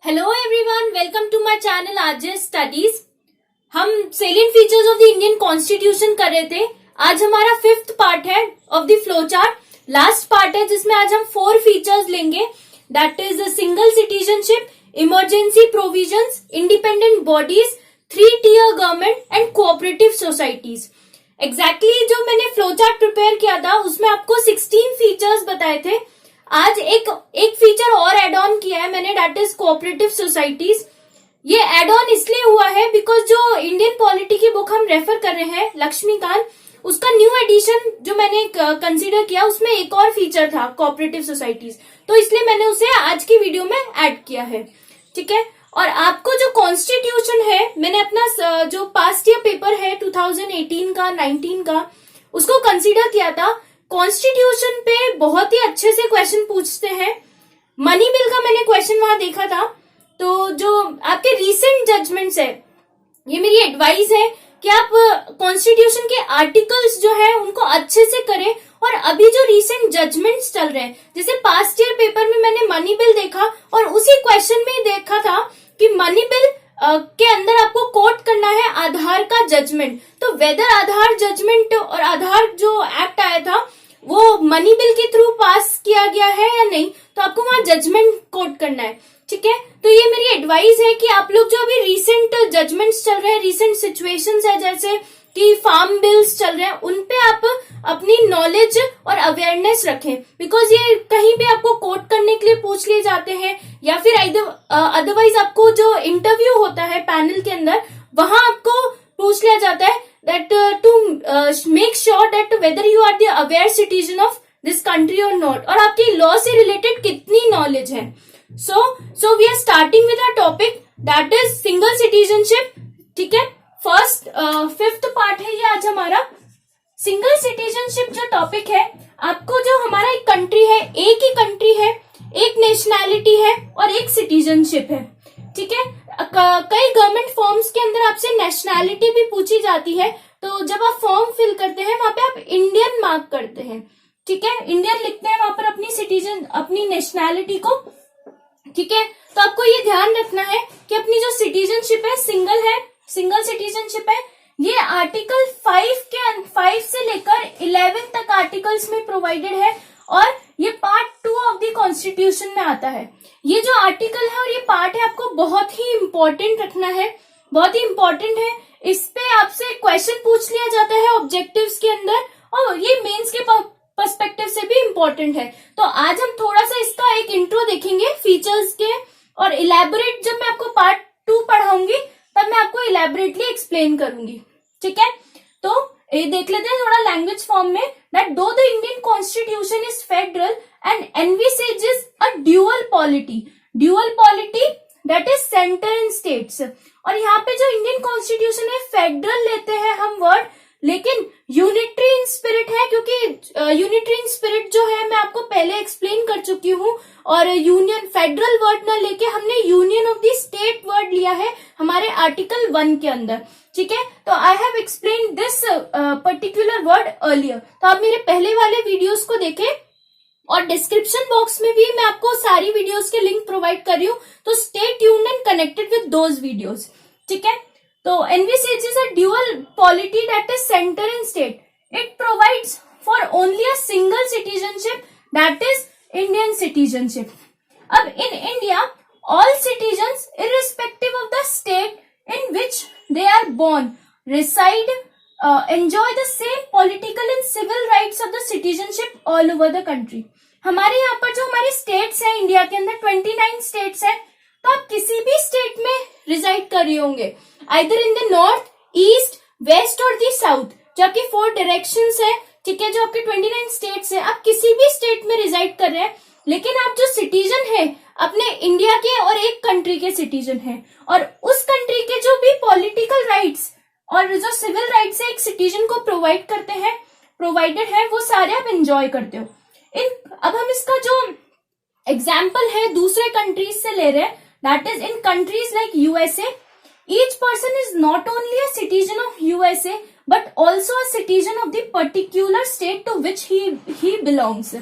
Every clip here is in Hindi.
Hello everyone, welcome to my channel RJ studies. हम salient features of the Indian constitution कर रहे थे। आज हमारा 5th पार्ट है of the flow chart, last part है जिसमें आज हम 4 फीचर्स लेंगे। That is single citizenship, emergency provisions, independent bodies, 3 tier government and cooperative societies. Exactly जो मैंने फ्लो चार्ट प्रिपेयर किया था उसमें आपको 16 फीचर्स बताए थे। आज एक फीचर और एड ऑन किया है मैंने, दैट इज कोऑपरेटिव सोसाइटीज। ये एड ऑन इसलिए हुआ है बिकॉज जो इंडियन पॉलिटी की बुक हम रेफर कर रहे हैं लक्ष्मीकांत, उसका न्यू एडिशन जो मैंने कंसीडर किया उसमें एक और फीचर था कोऑपरेटिव सोसाइटीज, तो इसलिए मैंने उसे आज की वीडियो में ऐड किया है। ठीक है, और आपको जो कॉन्स्टिट्यूशन है, मैंने अपना जो पास्ट ईयर पेपर है 2018 का 19 का उसको कंसीडर किया था। कॉन्स्टिट्यूशन पे बहुत ही अच्छे से क्वेश्चन पूछते हैं। मनी बिल का मैंने क्वेश्चन वहां देखा था। तो जो आपके रीसेंट जजमेंट्स है, ये मेरी एडवाइस है कि आप कॉन्स्टिट्यूशन के आर्टिकल्स जो है उनको अच्छे से करें। और अभी जो रीसेंट जजमेंट्स चल रहे हैं, जैसे पास्ट ईयर पेपर में मैंने मनी बिल देखा और उसी क्वेश्चन में देखा था कि मनी बिल के अंदर आपको कोट करना है आधार का जजमेंट। तो वेदर आधार जजमेंट और आधार जो एक्ट आया था वो मनी बिल के थ्रू पास किया गया है या नहीं, तो आपको वहां जजमेंट कोट करना है। ठीक है, तो ये मेरी एडवाइस है कि आप लोग जो अभी रीसेंट जजमेंट्स चल रहे हैं, रीसेंट सिचुएशंस है जैसे कि फार्म बिल्स चल रहे हैं, उनपे आप अपनी नॉलेज और अवेयरनेस रखें। बिकॉज ये कहीं भी आपको कोट करने के लिए पूछ लिए जाते हैं या फिर अदरवाइज आपको जो इंटरव्यू होता है पैनल के अंदर वहां आपको पूछ लिया जाता है that to make sure that whether you are the aware citizen of this country or not, और आपकी लॉ से रिलेटेड कितनी नॉलेज है। so we are starting with our topic that is single citizenship। ठीक है, फर्स्ट 5th पार्ट है ये आज हमारा। सिंगल सिटीजनशिप जो टॉपिक है, आपको जो हमारा एक कंट्री है, एक ही कंट्री है, एक नेशनैलिटी है और एक सिटीजनशिप है। ठीक है, कई गवर्नमेंट फॉर्म्स के अंदर आपसे नेशनैलिटी भी पूछी जाती है, तो जब आप फॉर्म फिल करते हैं वहां पे आप इंडियन मार्क करते हैं। ठीक है, इंडियन लिखते हैं वहां पर अपनी नेशनैलिटी को। ठीक है, तो आपको ये ध्यान रखना है कि अपनी जो सिटीजनशिप है सिंगल सिटीजनशिप है, ये आर्टिकल 5 से लेकर 11 तक आर्टिकल्स में प्रोवाइडेड है और ये पार्ट 2 ऑफ द कॉन्स्टिट्यूशन में आता है। ये जो आर्टिकल है और ये पार्ट है आपको बहुत ही इंपॉर्टेंट रखना है, बहुत ही इंपॉर्टेंट है। इस पे आपसे क्वेश्चन पूछ लिया जाता है ऑब्जेक्टिव्स के अंदर और ये मेंस के पर्सपेक्टिव से भी इंपॉर्टेंट है। तो आज हम थोड़ा सा इसका एक इंट्रो देखेंगे फीचर्स के, और इलेबोरेट जब मैं आपको पार्ट 2 पढ़ाऊंगी तब मैं आपको इलेबोरेटली एक्सप्लेन करूंगी। ठीक है, तो ये देख लेते हैं थोड़ा लैंग्वेज फॉर्म में। दैट दो the Indian constitution is federal and envisages a dual polity that is centre and states. और यहाँ पे जो इंडियन कॉन्स्टिट्यूशन है फेडरल लेते हैं हम वर्ड, लेकिन यूनिटरी इन स्पिरिट है, क्योंकि यूनिटरी इन स्पिरिट जो है मैं आपको पहले एक्सप्लेन कर चुकी हूँ। और यूनियन फेडरल वर्ड ना लेके हमने union of the state word लिया है हमारे आर्टिकल 1 के अंदर। ठीक है, तो I have explain this particular word earlier. तो आप मेरे पहले वाले वीडियोस को देखें और डिस्क्रिप्शन बॉक्स में भी मैं आपको सारी वीडियोस के लिंक प्रोवाइड कर रही हूँ, तो stay tuned and connected with those videos. ठीक है, तो envisages a dual polity that is centre and state. It provides for only a single citizenship that is Indian citizenship. अब in India all citizens irrespective of the state in which they are born reside enjoy the same political and civil rights of the citizenship all over the country। हमारे यहाँ पर जो हमारे स्टेट्स हैं इंडिया के अंदर 29 स्टेट्स हैं, तो आप किसी भी स्टेट में रिजाइड कर रहे होंगे, either in the north, east, west और द साउथ, जो आपकी 4 डायरेक्शंस है। ठीक है, जो आपके 29 स्टेट्स है, आप किसी भी स्टेट में रिजाइड कर रहे हैं, लेकिन आप जो सिटीजन है अपने इंडिया के और एक कंट्री के सिटीजन है, और उस कंट्री के जो भी पॉलिटिकल राइट्स और जो सिविल राइट्स है एक सिटीजन को प्रोवाइडेड है, वो सारे आप एंजॉय करते हो। अब हम इसका जो एग्जाम्पल है दूसरे कंट्रीज से ले रहे हैं, that is in countries like USA, each person is not only a citizen of USA but also a citizen of the particular state to which he belongs.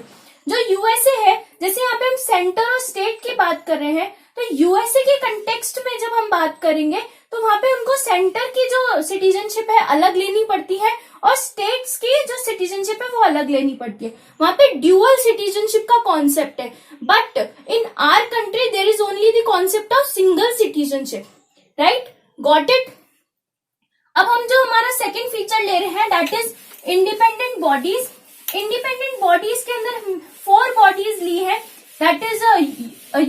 जो यूएसए है, जैसे यहाँ पे हम सेंटर और स्टेट की बात कर रहे हैं, तो यूएसए के कंटेक्स्ट में जब हम बात करेंगे तो वहां पे उनको सेंटर की जो सिटीजनशिप है अलग लेनी पड़ती है और स्टेट्स की जो सिटीजनशिप है वो अलग लेनी पड़ती है। वहां पे ड्यूअल सिटीजनशिप का कॉन्सेप्ट है, but in our country there is only the concept of single citizenship, right, got it. अब हम जो हमारा सेकेंड फीचर ले रहे हैं that is independent bodies. Independent bodies के अंदर 4 बॉडीज ली है, that is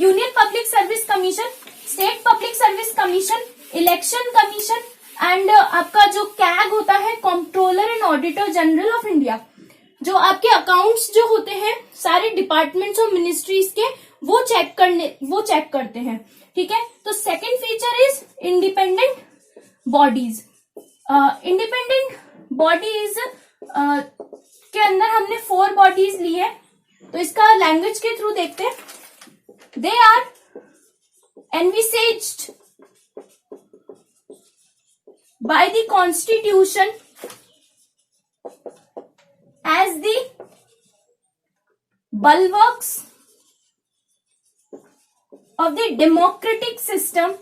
union public service commission, state public service commission, election commission and आपका जो कैग होता है controller and auditor general of India. जो आपके अकाउंट्स जो होते हैं सारे डिपार्टमेंट्स और मिनिस्ट्रीज के वो चेक करते हैं, ठीक है। तो second feature is independent bodies. Independent bodies के अंदर हमने 4 बॉडीज ली है, तो इसका लैंग्वेज के थ्रू देखते हैं। They are envisaged by the constitution as the bulwarks of the democratic system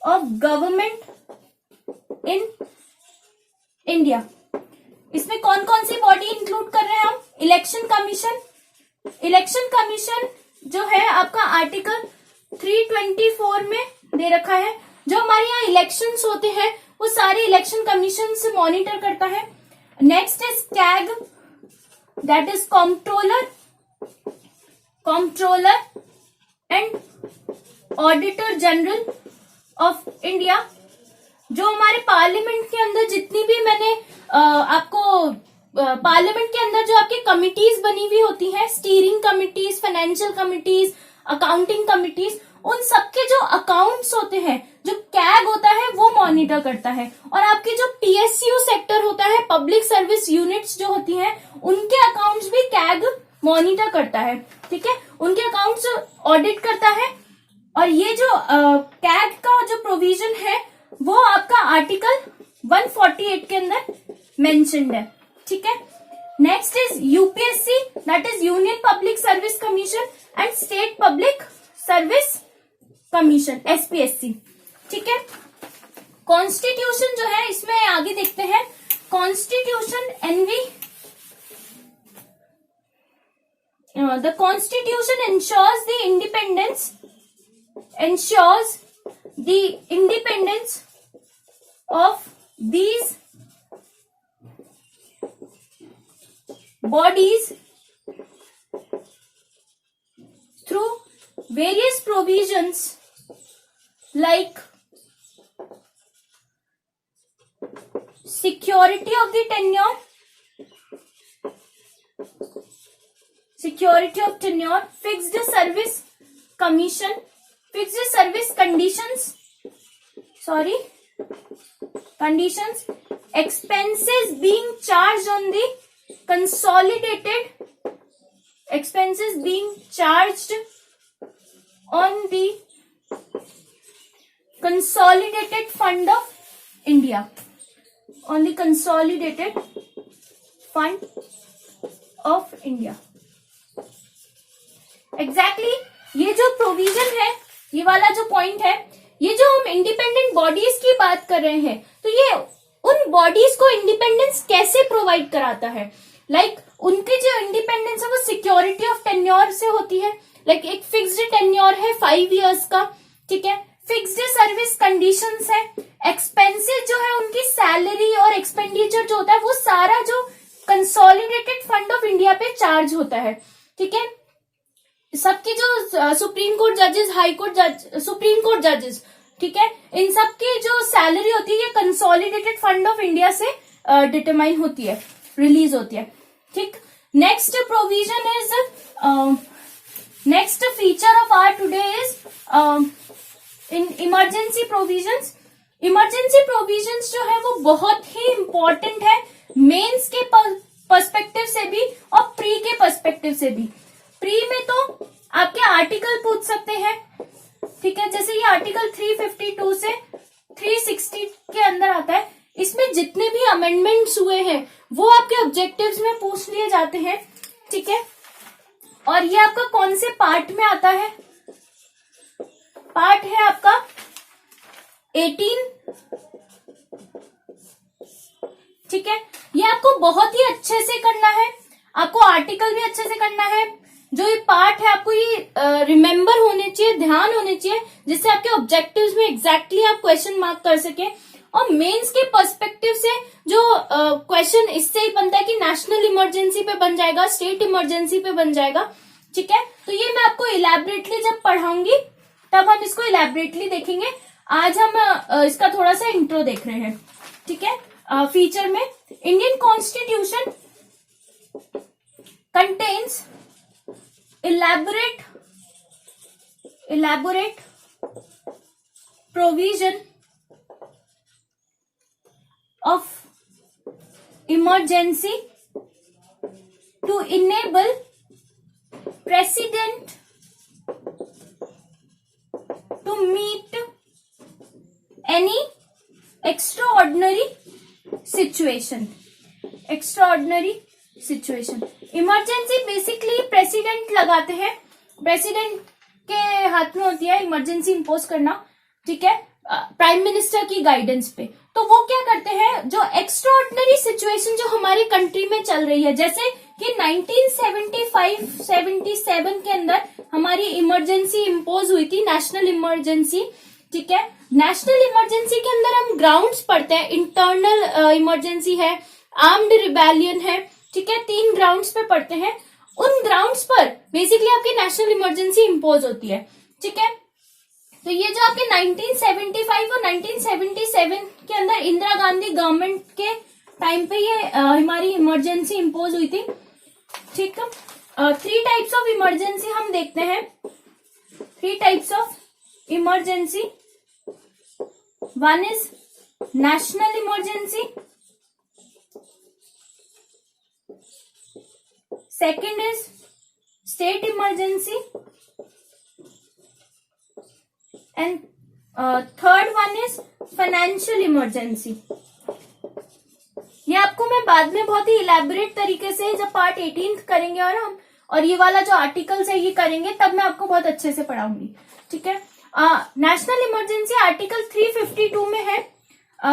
of government in India। इसमें कौन कौन सी बॉडी इंक्लूड कर रहे हैं हम? Election commission. इलेक्शन कमीशन जो है आपका आर्टिकल 324 में दे रखा है। जो हमारे यहाँ इलेक्शंस होते हैं वो सारे इलेक्शन कमीशन से मॉनिटर करता है। Next is CAG, that is controller and auditor general of India. जो हमारे पार्लियामेंट के अंदर जितनी भी मैंने आपको पार्लियामेंट के अंदर जो आपकी कमिटीज बनी हुई होती हैं, steering committees, financial committees, accounting committees, उन सबके जो अकाउंट्स होते हैं जो कैग होता है वो मॉनिटर करता है। और आपके जो पीएसयू सेक्टर होता है, पब्लिक सर्विस यूनिट्स जो होती हैं, उनके अकाउंट्स भी कैग मॉनिटर करता है, ठीक है, उनके अकाउंट्स ऑडिट करता है। और ये जो कैग का जो प्रोविजन है वो आपका आर्टिकल 148 के अंदर मेंशन्ड है, ठीक है। Next is UPSC, that is union public service commission and state public service commission, SPSC, ठीक है। कॉन्स्टिट्यूशन जो है इसमें आगे देखते हैं। कॉन्स्टिट्यूशन एनवी, the constitution ensures the independence of these bodies through various provisions like security of the tenure, fixed service commission, fixed service conditions, expenses being charged on the consolidated fund of India, on the consolidated fund of India। Exactly ये जो प्रोविजन है, ये वाला जो पॉइंट है, ये जो हम इंडिपेंडेंट बॉडीज की बात कर रहे हैं, तो ये उन बॉडीज को इंडिपेंडेंस कैसे प्रोवाइड कराता है? लाइक उनकी जो इंडिपेंडेंस है वो सिक्योरिटी ऑफ टेन्योर से होती है। लाइक एक फिक्स्ड टेन्योर है 5 इयर्स का, ठीक है। फिक्स्ड सर्विस कंडीशंस है। एक्सपेंसेस जो है उनकी सैलरी और एक्सपेंडिचर जो होता है वो सारा जो कंसोलिडेटेड फंड ऑफ इंडिया पे चार्ज होता है, ठीक है। सबके जो सुप्रीम कोर्ट जजेस, हाई कोर्ट जज, सुप्रीम कोर्ट जजेस, ठीक है, इन सब की जो सैलरी होती है ये कंसोलिडेटेड फंड ऑफ इंडिया से डिटरमाइन होती है, रिलीज होती है, ठीक। Next provision is, next feature of our today is in emergency provisions. Emergency provisions जो है वो बहुत ही इंपॉर्टेंट है मेंस के पर्सपेक्टिव से भी और प्री के पर्सपेक्टिव से भी। प्री में तो आपके आर्टिकल पूछ सकते हैं, ठीक है, जैसे ये आर्टिकल 352 से 360 के अंदर आता है। इसमें जितने भी अमेंडमेंट्स हुए हैं वो आपके ऑब्जेक्टिव्स में पूछ लिए जाते हैं, ठीक है। और ये आपका कौन से पार्ट में आता है? पार्ट है आपका 18, ठीक है। ये आपको बहुत ही अच्छे से करना है, आपको आर्टिकल भी अच्छे से करना है। जो ये पार्ट है आपको ये रिमेम्बर होने चाहिए, ध्यान होने चाहिए, जिससे आपके ऑब्जेक्टिव्स में एग्जैक्टली आप क्वेश्चन मार्क कर सके। और मेंस के पर्सपेक्टिव से जो क्वेश्चन इससे ही बनता है कि नेशनल इमरजेंसी पे बन जाएगा, स्टेट इमरजेंसी पे बन जाएगा, ठीक है। तो ये मैं आपको इलैबोरेटली जब पढ़ाऊंगी तब हम इसको इलैबोरेटली देखेंगे। आज हम इसका थोड़ा सा इंट्रो देख रहे हैं, ठीक है। फीचर में Indian constitution contains elaborate provision of emergency to enable president to meet any extraordinary situation. Emergency basically president लगाते हैं, प्रेसिडेंट के हाथ में होती है इमरजेंसी इंपोज करना, ठीक है, प्राइम मिनिस्टर की गाइडेंस पे। तो वो क्या करते हैं, जो एक्स्ट्राऑर्डिनरी सिचुएशन जो हमारी कंट्री में चल रही है, जैसे कि 1975-77 के अंदर हमारी इमरजेंसी इंपोज हुई थी, नेशनल इमरजेंसी, ठीक है। नेशनल इमरजेंसी के अंदर हम ग्राउंड्स पढ़ते हैं, इंटरनल इमरजेंसी है, आर्म्ड रिबेलियन है, ठीक है, 3 ग्राउंड्स पे पढ़ते हैं। उन ग्राउंड्स पर बेसिकली आपकी नेशनल इमरजेंसी इंपोज होती है, ठीक है। तो ये जो आपके 1975 और 1977 के अंदर इंदिरा गांधी गवर्नमेंट के टाइम पे ये हमारी इमरजेंसी इंपोज हुई थी, ठीक है। 3 टाइप्स ऑफ इमरजेंसी हम देखते हैं, 3 types of emergency. One is national emergency, second is state emergency, and third one is financial emergency. ये आपको मैं बाद में बहुत ही इलेबोरेट तरीके से जब पार्ट 18 करेंगे और ये वाला जो आर्टिकल्स है ये करेंगे, तब मैं आपको बहुत अच्छे से पढ़ाऊंगी, ठीक है। नेशनल इमरजेंसी आर्टिकल 352 में है,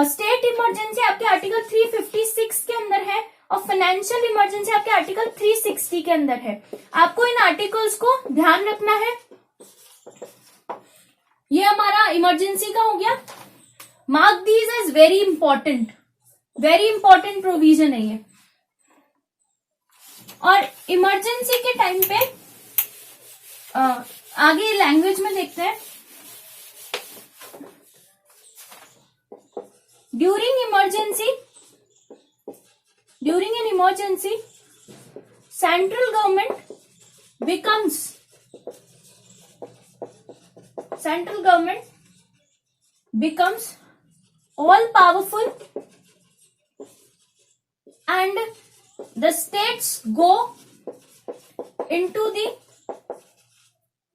स्टेट इमरजेंसी आपके आर्टिकल 356 के अंदर है, और फाइनेंशियल इमरजेंसी आपके आर्टिकल 360 के अंदर है। आपको इन आर्टिकल्स को ध्यान रखना है। ये हमारा इमरजेंसी का हो गया। Mark these as very important provision है ये। और इमरजेंसी के टाइम पे आगे लैंग्वेज में देखते हैं। During an emergency, central government becomes all powerful, and the states go into the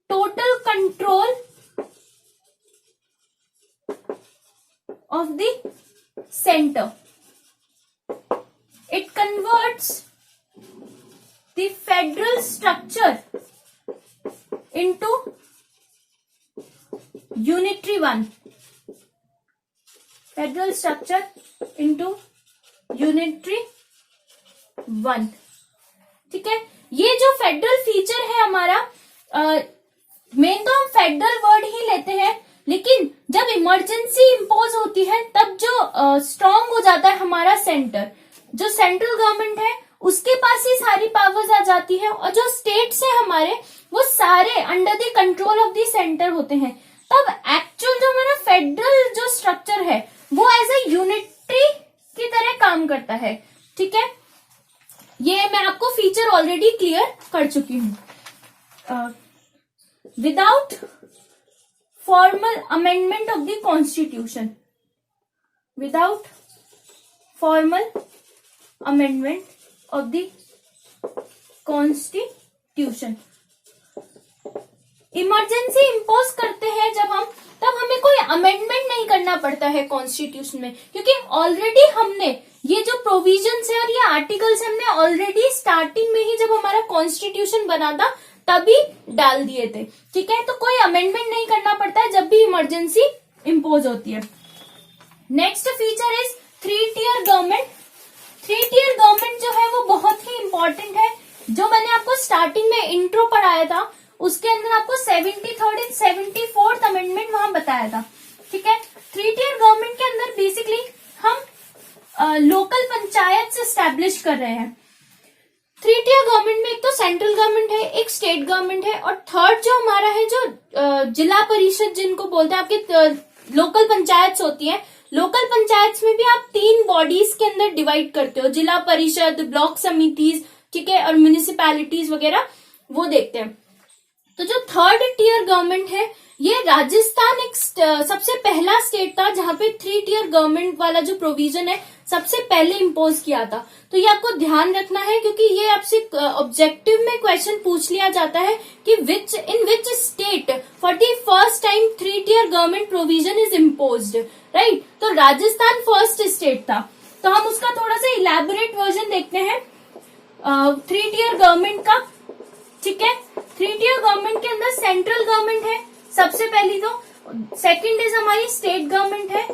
total control of the center. It converts the federal structure into unitary one. Federal structure into unitary one. ठीक है। ये जो फेडरल फीचर है हमारा, मेन तो हम फेडरल वर्ड ही लेते हैं, लेकिन जब इमरजेंसी इंपोज होती है तब जो स्ट्रांग हो जाता है हमारा सेंटर, जो सेंट्रल गवर्नमेंट है उसके पास ही सारी पावर्स आ जाती है, और जो स्टेट्स है हमारे वो सारे under the control of the centre होते हैं। तब एक्चुअल जो हमारा फेडरल जो स्ट्रक्चर है वो एज ए यूनिटरी की तरह काम करता है, ठीक है। ये मैं आपको फीचर ऑलरेडी क्लियर कर चुकी हूं। Without formal amendment of the constitution, without formal amendment of the constitution, emergency impose करते हैं जब हम, तब हमें कोई अमेंडमेंट नहीं करना पड़ता है कॉन्स्टिट्यूशन में, क्योंकि ऑलरेडी हमने ये जो प्रोविजंस है और ये आर्टिकल्स हमने ऑलरेडी स्टार्टिंग में ही जब हमारा कॉन्स्टिट्यूशन बना था तभी डाल दिए थे। ठीक है, तो कोई अमेंडमेंट नहीं करना पड़ता है जब भी इमरजेंसी इम्पोज होती है। Next feature is 3-tier government. 3-tier government जो है वो बहुत ही इंपॉर्टेंट है। जो मैंने आपको स्टार्टिंग में इंट्रो पढ़ाया था उसके अंदर आपको 73rd एंड 74th अमेंडमेंट वहां बताया था। ठीक है, 3-tier गवर्नमेंट के अंदर बेसिकली हम लोकल पंचायत से स्टैब्लिश कर रहे हैं। 3-tier गवर्नमेंट में एक तो सेंट्रल गवर्नमेंट है, एक स्टेट गवर्नमेंट है, और थर्ड जो हमारा है जो जिला परिषद जिनको बोलते हैं, आपके लोकल पंचायत होती है। लोकल पंचायत में भी आप 3 बॉडीज के अंदर डिवाइड करते हो, जिला परिषद, ब्लॉक समितिज, ठीक है, और म्युनिसिपैलिटीज वगैरह, वो देखते हैं। तो जो 3rd tier गवर्नमेंट है, ये राजस्थान एक सबसे पहला स्टेट था जहां पे 3-tier गवर्नमेंट वाला जो प्रोविजन है सबसे पहले इम्पोज किया था। तो ये आपको ध्यान रखना है, क्योंकि ये आपसे ऑब्जेक्टिव में क्वेश्चन पूछ लिया जाता है कि in which state for the first time 3-tier government provision is imposed, right. तो राजस्थान फर्स्ट स्टेट था। तो हम उसका थोड़ा सा इलैबोरेट वर्जन देखते हैं 3-tier गवर्नमेंट का। ठीक है, 3-tier गवर्नमेंट के अंदर सेंट्रल गवर्नमेंट है सबसे पहली, तो सेकंड इज हमारी स्टेट गवर्नमेंट है,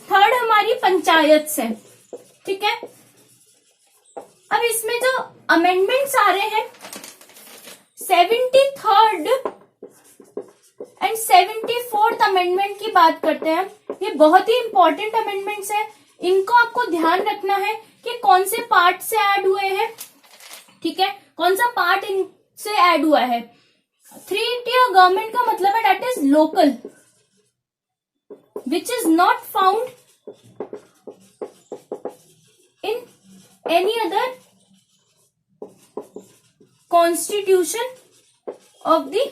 थर्ड हमारी पंचायत है। ठीक है, अब इसमें जो अमेंडमेंट्स आ रहे हैं 73rd एंड 74th अमेंडमेंट की बात करते हैं। ये बहुत ही इंपॉर्टेंट अमेंडमेंट्स है, इनको आपको ध्यान रखना है कि कौन से पार्ट से ऐड हुए हैं। ठीक है, कौन सा पार्ट इनसे ऐड हुआ है। 3-tier गवर्नमेंट का मतलब है that is local, which is not found in any other constitution of the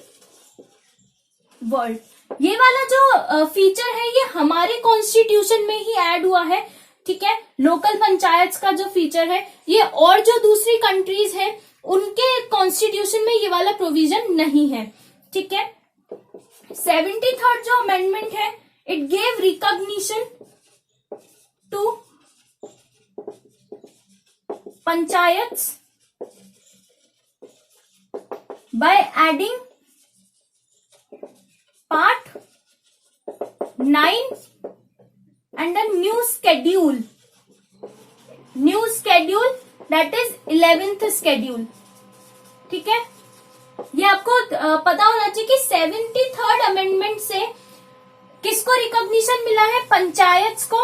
world. ये वाला जो फीचर है ये हमारे कॉन्स्टिट्यूशन में ही ऐड हुआ है। ठीक है, लोकल पंचायत का जो फीचर है ये और जो दूसरी कंट्रीज हैं उनके कॉन्स्टिट्यूशन में ये वाला प्रोविजन नहीं है। ठीक है, 73rd जो अमेंडमेंट है, it gave recognition to panchayat by adding part 9 and a new schedule that is 11th schedule। ठीक है, ये आपको पता होना चाहिए कि 73rd अमेंडमेंट से किसको रिकॉग्निशन मिला है, पंचायत को।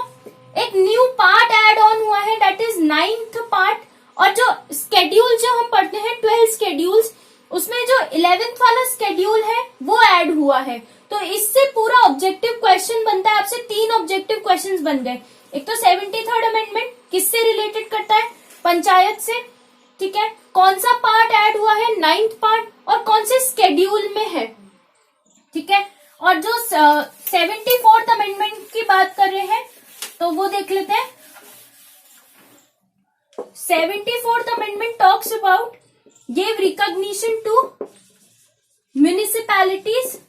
एक न्यू पार्ट ऐड ऑन हुआ है दैट इज 9th पार्ट, और जो स्केड्यूल जो हम पढ़ते हैं 12 स्केड्यूल्स, उसमें जो 11th वाला स्केड्यूल है वो ऐड हुआ है। तो इससे पूरा ऑब्जेक्टिव क्वेश्चन बनता है, आपसे 3 ऑब्जेक्टिव क्वेश्चंस बन गए। एक तो 73rd अमेंडमेंट किससे रिलेटेड करता है, पंचायत से। ठीक है, कौन सा पार्ट ऐड हुआ है, 9th पार्ट, और कौन से स्केड्यूल में है। ठीक है, और जो 74th अमेंडमेंट की बात कर रहे हैं तो वो देख लेते हैं। 74th amendment talks about give recognition to municipalities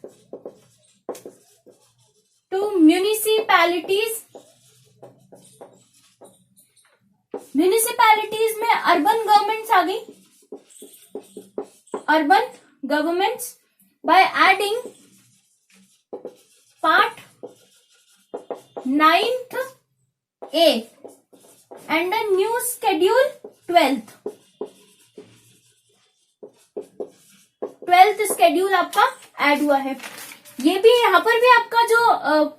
municipalities में अर्बन गवर्नमेंट्स आ गई, urban governments by adding part 9th A and a new schedule 12th schedule आपका ऐड हुआ है। ये भी यहाँ पर भी आपका जो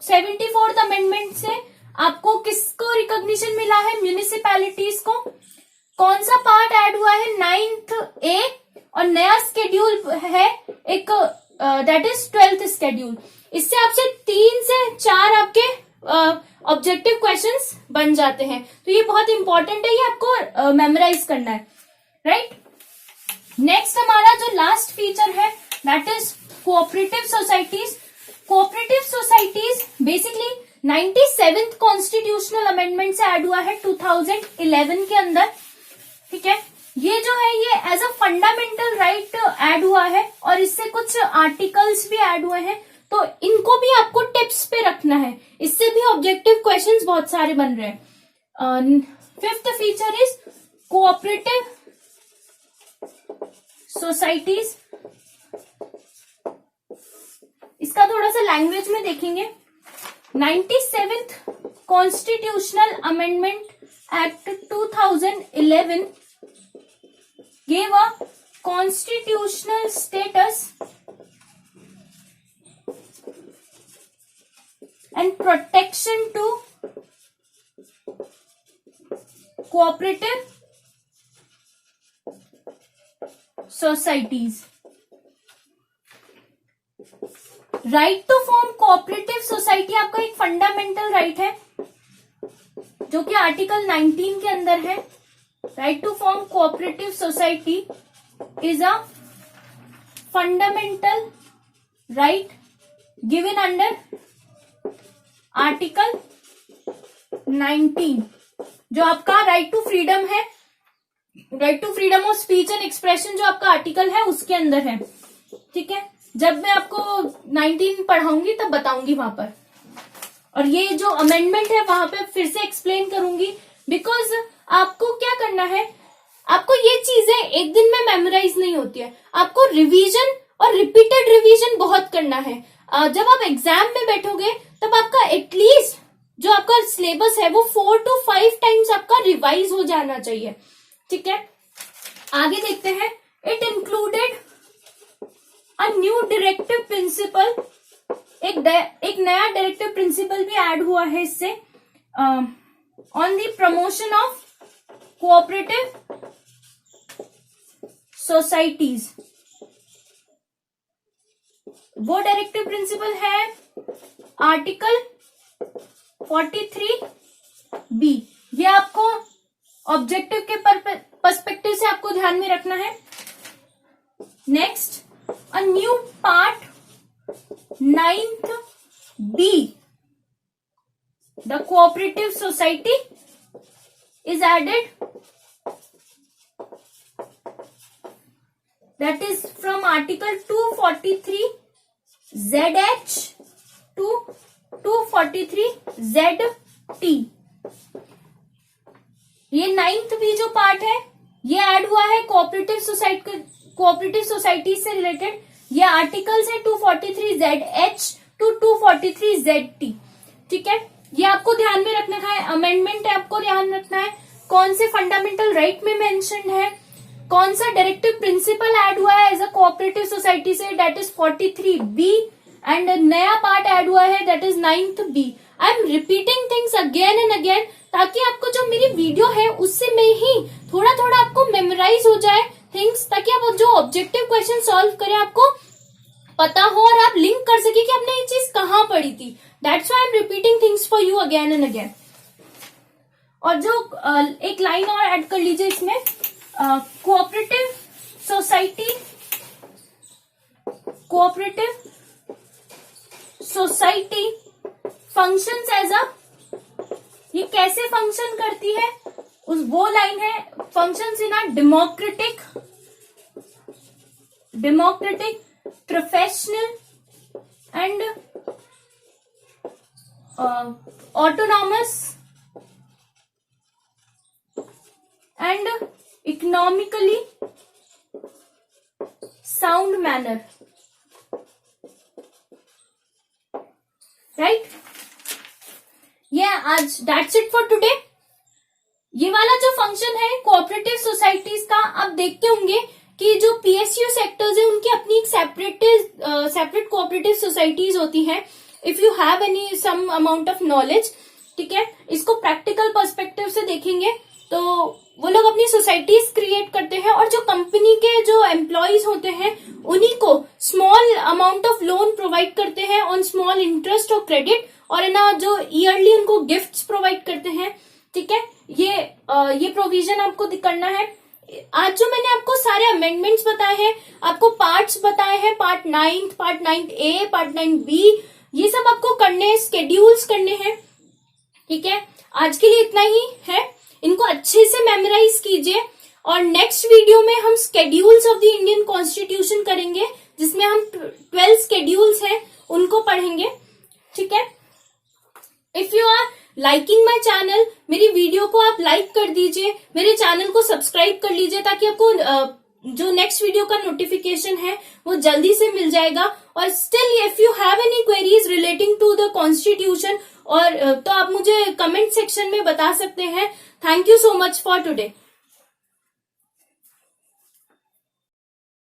74th अमेंडमेंट से आपको किसको रिकॉग्निशन मिला है, म्युनिसिपैलिटीज को। कौन सा पार्ट ऐड हुआ है, 9th A, और नया स्केड्यूल है एक दैट इज 12th स्केड्यूल। इससे आपसे 3 से 4 आपके ऑब्जेक्टिव क्वेश्चंस बन जाते हैं। तो ये बहुत इंपॉर्टेंट है, ये आपको मेमोराइज करना है, राइट। नेक्स्ट हमारा जो लास्ट फीचर है that is cooperative societies. Cooperative societies basically 97th constitutional amendment से ऐड हुआ है 2011 के अंदर। ठीक है, ये जो है ये as a fundamental right add हुआ है और इससे कुछ आर्टिकल्स भी ऐड हुए हैं, तो इनको भी आपको टिप्स पे रखना है, इससे भी ऑब्जेक्टिव क्वेश्चंस बहुत सारे बन रहे हैं। Fifth feature is cooperative societies. इसका थोड़ा सा लैंग्वेज में देखेंगे। 97th constitutional amendment act 2011 gave a constitutional status and protection to cooperative societies. Right to form cooperative society आपका एक फंडामेंटल राइट है जो कि आर्टिकल 19 के अंदर है। Right to form cooperative society is a fundamental right given under article 19, जो आपका राइट टू फ्रीडम है, right to freedom of speech and expression जो आपका आर्टिकल है उसके अंदर है। ठीक है, जब मैं आपको 19 पढ़ाऊंगी तब बताऊंगी वहां पर, और ये जो अमेंडमेंट है वहां पे फिर से एक्सप्लेन करूंगी, बिकॉज आपको क्या करना है, आपको ये चीजें एक दिन में मेमोराइज नहीं होती है, आपको रिवीजन और रिपीटेड रिवीजन बहुत करना है। जब आप एग्जाम में बैठोगे तब आपका एटलीस्ट जो आपका सिलेबस है वो 4 to 5 टाइम्स आपका रिवाइज हो जाना चाहिए। ठीक है, आगे देखते हैं। It included a new directive principle, एक नया डायरेक्टिव प्रिंसिपल भी ऐड हुआ है इससे, on the promotion of cooperative societies. वो डायरेक्टिव प्रिंसिपल है आर्टिकल 43B। ये आपको ऑब्जेक्टिव के पर्सपेक्टिव से आपको ध्यान में रखना है। Next, a new part 9th B, the cooperative society is added, that is from article 243 ZH to 243 ZT। ये 9th भी जो पार्ट है ये ऐड हुआ है कोऑपरेटिव सोसाइटी से रिलेटेड। ये आर्टिकल्स है 243 ZH टू 243 ZT। ठीक है, ये आपको ध्यान में रखना है। अमेंडमेंट है, आपको ध्यान रखना है कौन से फंडामेंटल राइट में मेंशन्ड है, कौन सा डायरेक्टिव प्रिंसिपल ऐड हुआ है एज अ कोऑपरेटिव सोसाइटी से, दैट इज 43B, एंड नया पार्ट ऐड हुआ है that is 9th B। I am repeating things again and again ताकि आपको जो मेरी वीडियो है उससे में ही थोड़ा थोड़ा आपको मेमोराइज हो जाए थिंग्स, ताकि आप जो ऑब्जेक्टिव क्वेश्चन सॉल्व करें आपको पता हो और आप लिंक कर सके कि आपने ये चीज कहाँ पढ़ी थी। That's why I am repeating things for you again and again. और जो एक लाइन और ऐड कर लीजिए इसमें, cooperative society functions as a, ये कैसे फंक्शन करती है वो लाइन है, functions in a democratic professional and autonomous and economically sound manner, right? आज that's it for today। ये वाला जो फंक्शन है कोऑपरेटिव सोसाइटीज का, आप देखते होंगे कि जो पीएसयू सेक्टर्स है उनकी अपनी एक सेपरेट कोऑपरेटिव सोसाइटीज होती हैं। If you have any some amount of knowledge, ठीक है, इसको प्रैक्टिकल पर्सपेक्टिव से देखेंगे तो वो लोग अपनी सोसाइटीज क्रिएट करते हैं और जो कंपनी के जो एम्प्लॉयज होते हैं उन्हीं को small amount of loan provide करते हैं ऑन स्मॉल इंटरेस्ट और क्रेडिट, और ना जो ईयरली उनको गिफ्ट्स प्रोवाइड करते हैं। ठीक है, ये प्रोविजन आपको करना है। आज जो मैंने आपको सारे अमेंडमेंट्स बताए हैं, आपको पार्ट्स बताए हैं, पार्ट 9A, पार्ट 9B, ये सब आपको करने हैं, स्केड्यूल्स करने हैं। ठीक है, आज के लिए इतना ही है। इनको अच्छे से मेमोराइज कीजिए और नेक्स्ट वीडियो में हम schedules of the Indian constitution करेंगे, जिसमें हम 12 स्केड्यूल्स हैं उनको पढ़ेंगे। ठीक है, if you are liking my channel, मेरी वीडियो को आप लाइक कर दीजिए, मेरे चैनल को सब्सक्राइब कर लीजिए, ताकि आपको जो नेक्स्ट वीडियो का नोटिफिकेशन है वो जल्दी से मिल जाएगा। और still if you have any queries relating to the constitution और तो आप मुझे कमेंट सेक्शन में बता सकते हैं। Thank you so much for today.